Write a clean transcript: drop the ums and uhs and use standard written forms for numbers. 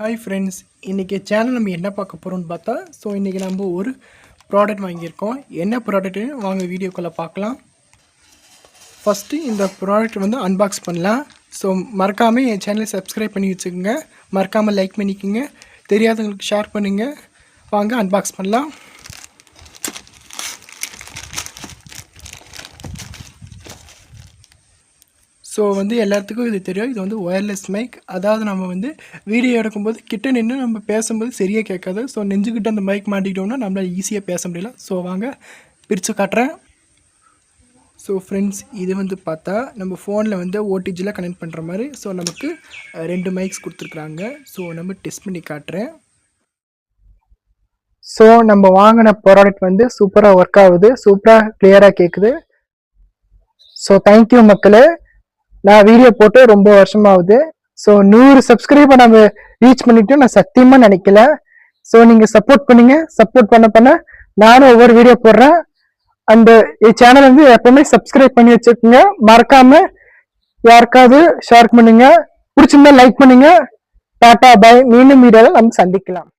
Hi friends, இன்றைக்கி channel நம்ம என்ன பார்க்க போகிறோம்னு பார்த்தா இன்றைக்கி நம்ம ஒரு ப்ராடக்ட் வாங்கியிருக்கோம். என்ன ப்ராடக்ட்டுன்னு வாங்க வீடியோக்குள்ளே பார்க்கலாம். ஃபஸ்ட்டு இந்த ப்ராடக்ட் அன்பாக்ஸ் பண்ணலாம். மறக்காமல் என் சேனலை சப்ஸ்கிரைப் பண்ணி வச்சுக்கோங்க. மறக்காமல் லைக் பண்ணிக்கோங்க. தெரியாதவங்களுக்கு ஷேர் பண்ணுங்கள். வாங்க அன்பாக்ஸ் பண்ணலாம். எல்லாத்துக்கும் இது தெரியும். இது ஒயர்லெஸ் மைக். அதாவது நம்ம வீடியோ எடுக்கும்போது கிட்ட நின்று நம்ம பேசும்போது சரியாக கேட்காது. நெஞ்சுக்கிட்ட அந்த மைக் மாட்டிக்கிட்டோம்னா நம்மளால் ஈஸியாக பேச முடியல. வாங்க பிரித்து காட்டுறேன். ஃப்ரெண்ட்ஸ், இது பார்த்தா நம்ம ஃபோனில் ஓடிஜியில் கனெக்ட் பண்ணுற மாதிரி நமக்கு 2 மைக்ஸ் கொடுத்துருக்குறாங்க. நம்ம டெஸ்ட் பண்ணி காட்டுறேன். நம்ம வாங்கின ப்ராடக்ட் சூப்பராக ஒர்க் ஆகுது. சூப்பராக கிளியராக கேட்குது. தேங்க்யூ மக்களே. நான் வீடியோ போட்டு ரொம்ப வருஷமாகுது. 100 சப்ஸ்கிரைபர் நம்ம ரீச் பண்ணிட்டு நான் சத்தியமா நினைக்கல. நீங்க சப்போர்ட் பண்ணுங்க. சப்போர்ட் பண்ண நானும் ஒவ்வொரு வீடியோ போடுறேன். அந்த சேனல் எப்பவுமே சப்ஸ்கிரைப் பண்ணி வச்சுக்கோங்க. மறக்காம யாருக்காவது ஷேர் பண்ணுங்க. பிடிச்சிருந்தா லைக் பண்ணுங்க. டாடா பாய். மீண்டும் வீடியோவில் நம்ம சந்திக்கலாம்.